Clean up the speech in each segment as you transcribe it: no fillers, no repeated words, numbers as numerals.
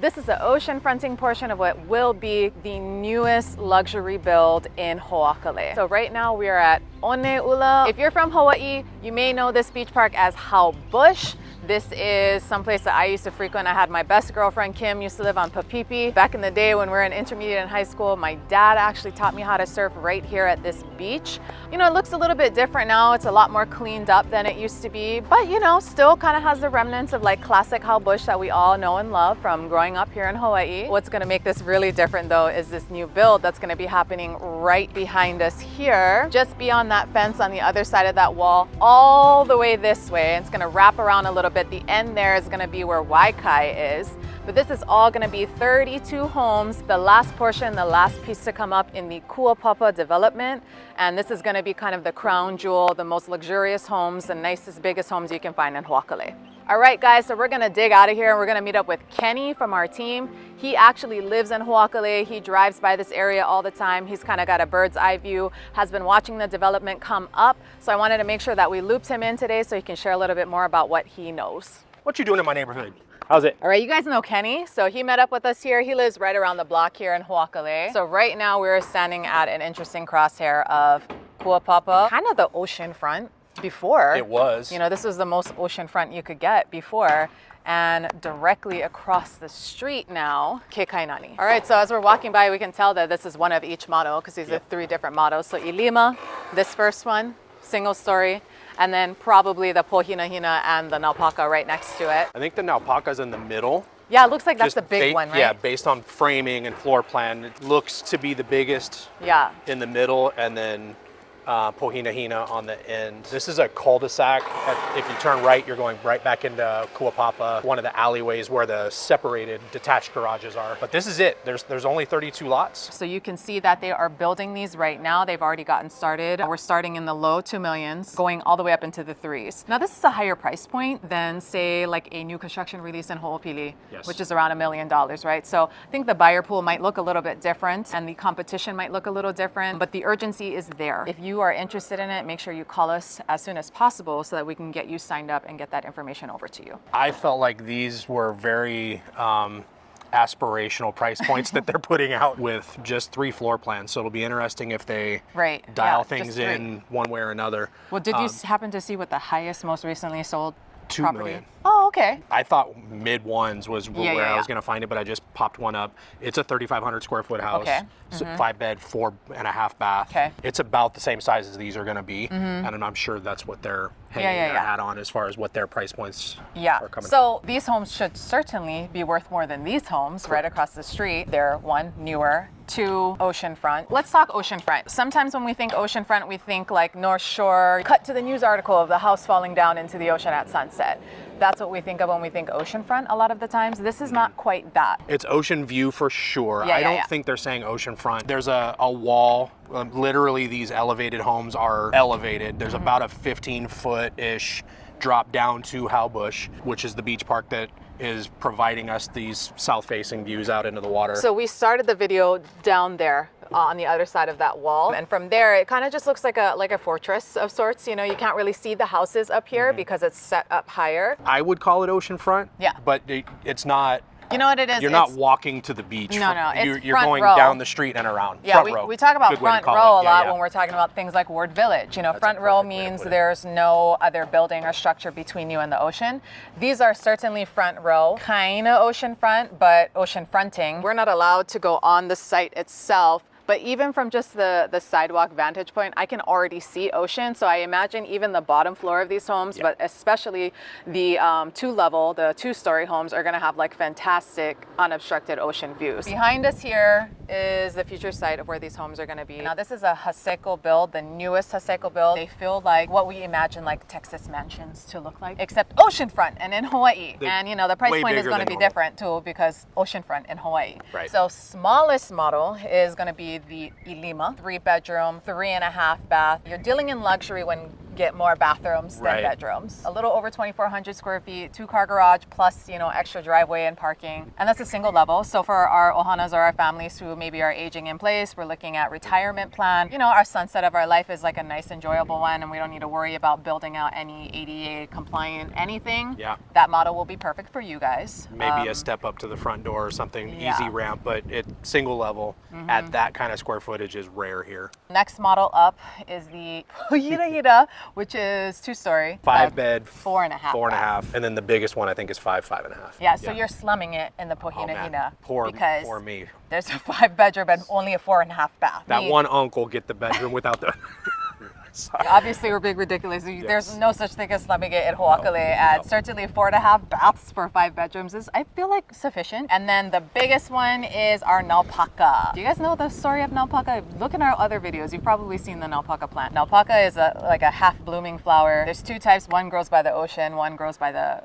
This is the ocean fronting portion of what will be the newest luxury build in Hoakalei. So right now we are at One'ula. If you're from Hawaii, you may know this beach park as Haubush. This is someplace that I used to frequent. I had my best girlfriend, Kim, used to live on Papipi. Back in the day when we were in intermediate and high school, my dad actually taught me how to surf right here at this beach. You know, it looks a little bit different now. It's a lot more cleaned up than it used to be, but you know, still kind of has the remnants of like classic Haubush that we all know and love from growing up here in Hawaii. What's gonna make this really different though is this new build that's gonna be happening right behind us here, just beyond that fence on the other side of that wall, all the way this way. And it's gonna wrap around a little bit. The end there is going to be where Waikai is, but this is all going to be 32 homes. The last portion, the last piece to come up in the Kuapapa development, and this is going to be kind of the crown jewel, the most luxurious homes, the nicest, biggest homes you can find in Hoakalei. All right, guys, so we're gonna dig out of here and we're gonna meet up with Kenny from our team. He actually lives in Hoakalei. He drives by this area all the time. He's kind of got a bird's eye view, has been watching the development come up. So I wanted to make sure that we looped him in today so he can share a little bit more about what he knows. What you doing in my neighborhood? How's it? All right, you guys know Kenny. So he met up with us here. He lives right around the block here in Hoakalei. So right now we're standing at an interesting crosshair of Kuapapa, kind of the ocean front. Before it was, you know, this was the most ocean front you could get before, and directly across the street now, KEKAINANI. All right, so as we're walking by, we can tell that this is one of each model because these are 3 different models. So Ilima, this first one, single story, and then probably the Pohinahina and the Naupaka right next to it. I think the Naupaka's in the middle. Yeah, it looks like that's the big one, right? Yeah, based on framing and floor plan, it looks to be the biggest. Yeah. In the middle, and then Pohinahina on the end. This is a cul-de-sac. If you turn right, you're going right back into Kuapapa, one of the alleyways where the separated detached garages are. But this is it. There's only 32 lots. So you can see that they are building these right now. They've already gotten started. We're starting in the low 2 millions, going all the way up into the 3s. Now this is a higher price point than say like a new construction release in Ho'opili, which is around $1 million, right? So I think the buyer pool might look a little bit different and the competition might look a little different, but the urgency is there. If you are interested in it, make sure you call us as soon as possible so that we can get you signed up and get that information over to you. I felt like these were very aspirational price points that they're putting out with just 3 floor plans. So it'll be interesting if they dial things in one way or another. Well, did you happen to see what the highest most recently sold 2 property? million. Oh, okay. I thought mid ones was where I was going to find it, but I just popped one up. It's a 3,500 square foot house. Okay. So 5 bed, 4.5 bath. Okay. It's about the same size as these are going to be, and I'm sure that's what they're hanging their hat on as far as what their price points are coming. So these homes should certainly be worth more than these homes right across the street. They're 1, newer, 2, oceanfront. Let's talk oceanfront. Sometimes when we think oceanfront, we think like North Shore, cut to the news article of the house falling down into the ocean at sunset. That's what we think of when we think oceanfront a lot of the times. This is not quite that. It's ocean view for sure. I don't think they're saying oceanfront. There's a wall. Literally, these elevated homes are elevated. There's about a 15-foot-ish drop down to Haubush, which is the beach park that is providing us these south-facing views out into the water. So we started the video down there on the other side of that wall, and from there it kind of just looks like a fortress of sorts. You know, you can't really see the houses up here because it's set up higher. I would call it oceanfront. Yeah, but it's not. You know what it is? You're not walking to the beach. No, it's you're going down the street and around. Yeah, we talk about front row a lot when we're talking about things like Ward Village. You know, front row means there's no other building or structure between you and the ocean. These are certainly front row, kind of oceanfront, but ocean fronting. We're not allowed to go on the site itself. But even from just the sidewalk vantage point, I can already see ocean. So I imagine even the bottom floor of these homes, but especially the 2-level, the 2-story homes are gonna have like fantastic unobstructed ocean views. Behind us here is the future site of where these homes are gonna be. Now this is a Haseko build, the newest Haseko build. They feel like what we imagine like Texas mansions to look like, except oceanfront and in Hawaii. And you know, the price point is gonna be different too because oceanfront in Hawaii. Right. So smallest model is gonna be the Ilima, 3-bedroom, 3.5 bath. You're dealing in luxury when get more bathrooms than bedrooms. A little over 2,400 square feet, 2-car garage plus, you know, extra driveway and parking. And that's a single level. So for our ohanas or our families who maybe are aging in place, we're looking at retirement plan. You know, our sunset of our life is like a nice, enjoyable one, and we don't need to worry about building out any ADA compliant anything. Yeah. That model will be perfect for you guys. Maybe a step up to the front door or something, easy ramp, but it's single level at that kind of square footage is rare here. Next model up is the Pohirahira, which is 2-story. 5-bed, 4.5. 4.5. And then the biggest one I think is 5.5. Yeah, so you're slumming it in the Pohirahira. Poor me. There's a 5-bedroom and only a 4.5 bath. That one uncle get the bedroom without the... Obviously, we're being ridiculous. There's no such thing as slumming it in Hoakalei. And certainly 4.5 baths for 5 bedrooms is, I feel like, sufficient. And then the biggest one is our naupaka. Do you guys know the story of naupaka? Look in our other videos. You've probably seen the naupaka plant. Naupaka is like a half-blooming flower. There's 2 types. One grows by the ocean. One grows by the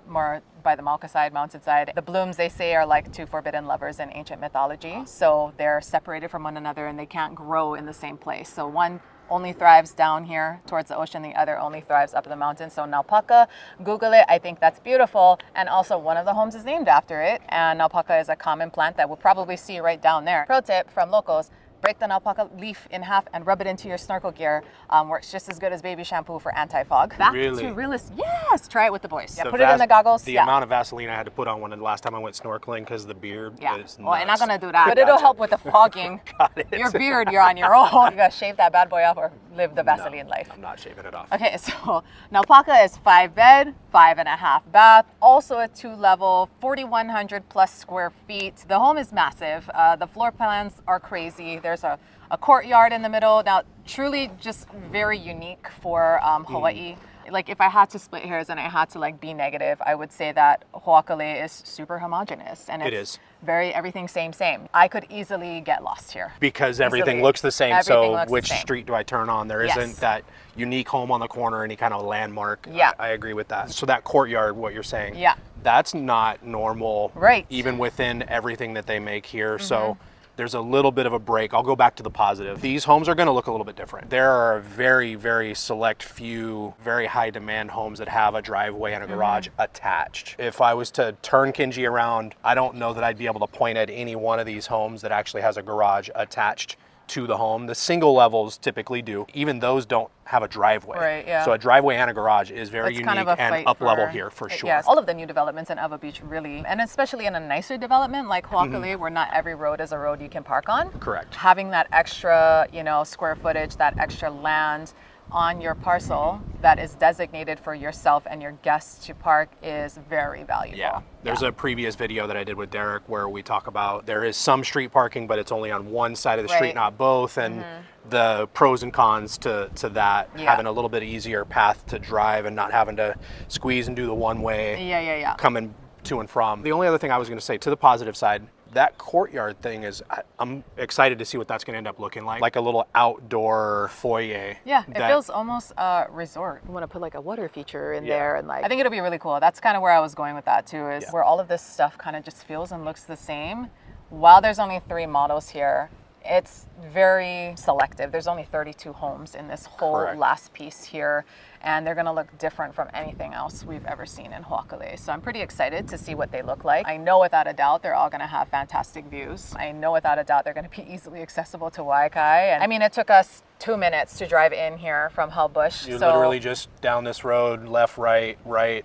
Mauka side, mountain side. The blooms, they say, are like 2 forbidden lovers in ancient mythology. So they're separated from one another and they can't grow in the same place. So one only thrives down here towards the ocean, the other only thrives up the mountain. So naupaka, Google it. I think that's beautiful. And also one of the homes is named after it. And naupaka is a common plant that we'll probably see right down there. Pro tip from locals: break the naupaka leaf in half and rub it into your snorkel gear. Works just as good as baby shampoo for anti-fog. Back to realist. Yes, try it with the boys. Yeah, put it in the goggles. The amount of Vaseline I had to put on the last time I went snorkeling because the beard is nuts. Well, I'm not gonna do that. But it'll help with the fogging. Got it. Your beard, you're on your own. You gotta shave that bad boy off or live the Vaseline life. I'm not shaving it off. Okay, so naupaka is 5-bed, 5.5 bath, also a 2-level, 4,100 plus square feet. The home is massive. The floor plans are crazy. There's a courtyard in the middle. Now, truly just very unique for Hawaii. Like if I had to split hairs and I had to like be negative, I would say that Hoakalei is super homogenous and it's everything same. I could easily get lost here. Because everything looks the same. So which street do I turn on? There isn't that unique home on the corner, any kind of landmark. Yeah. I agree with that. So that courtyard, what you're saying, that's not normal. Right. Even within everything that they make here. So there's a little bit of a break. I'll go back to the positive. These homes are gonna look a little bit different. There are a very, very select few, very high demand homes that have a driveway and a garage attached. If I was to turn Kenji around, I don't know that I'd be able to point at any one of these homes that actually has a garage attached to the home. The single levels typically do. Even those don't have a driveway. Right, yeah. So a driveway and a garage is very unique and up level here for sure. Yes, all of the new developments in Ava Beach really, and especially in a nicer development like Hoakalei, where not every road is a road you can park on. Correct. Having that extra, square footage, that extra land on your parcel that is designated for yourself and your guests to park is very valuable. Yeah. There's a previous video that I did with Derek where we talk about there is some street parking, but it's only on one side of the street, not both. And the pros and cons to that, having a little bit easier path to drive and not having to squeeze and do the one way coming to and from. The only other thing I was going to say to the positive side, that courtyard thing is, I'm excited to see what that's going to end up looking like a little outdoor foyer. Yeah, it feels almost a resort. You want to put like a water feature in there, and I think it'll be really cool. That's kind of where I was going with that too, is where all of this stuff kind of just feels and looks the same. While there's only 3 models here, it's very selective. There's only 32 homes in this whole last piece here, and they're gonna look different from anything else we've ever seen in Hoakalei. So I'm pretty excited to see what they look like. I know without a doubt they're all gonna have fantastic views. I know without a doubt they're gonna be easily accessible to Waikai. And I mean, it took us 2 minutes to drive in here from Helbush. You're literally just down this road, left, right,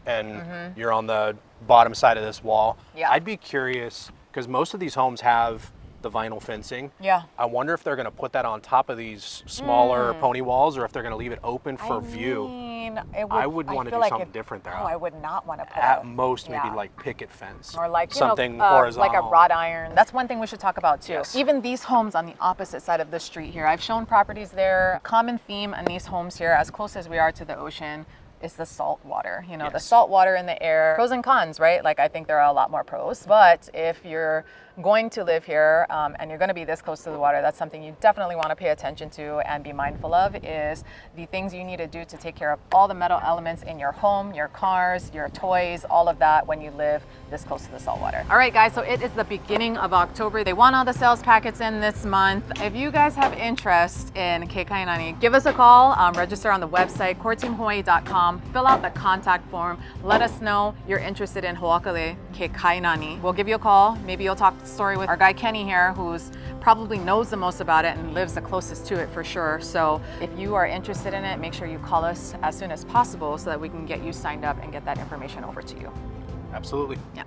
and you're on the bottom side of this wall. Yeah. I'd be curious, because most of these homes have the vinyl fencing. Yeah. I wonder if they're going to put that on top of these smaller pony walls, or if they're going to leave it open for view. I would want to do something different there. No, I would not want to put at most maybe like picket fence or like something horizontal, like a wrought iron. That's one thing we should talk about too. Yes. Even these homes on the opposite side of the street here, I've shown properties there. Common theme in these homes here, as close as we are to the ocean, is the salt water. You know, the Yes. salt water in the air. Pros and cons, right? Like, I think there are a lot more pros. But if you're going to live here and you're going to be this close to the water, that's something you definitely want to pay attention to and be mindful of, is the things you need to do to take care of all the metal elements in your home, your cars, your toys, all of that when you live this close to the salt water. All right, guys, so it is the beginning of October. They want all the sales packets in this month. If you guys have interest in KEKAINANI, give us a call, register on the website, coreteamhawaii.com, fill out the contact form, let us know you're interested in Hoakalei KEKAINANI. We'll give you a call. Maybe you'll talk the story with our guy Kenny here, who's probably knows the most about it and lives the closest to it for sure. So if you are interested in it, make sure you call us as soon as possible so that we can get you signed up and get that information over to you. Absolutely. Yeah.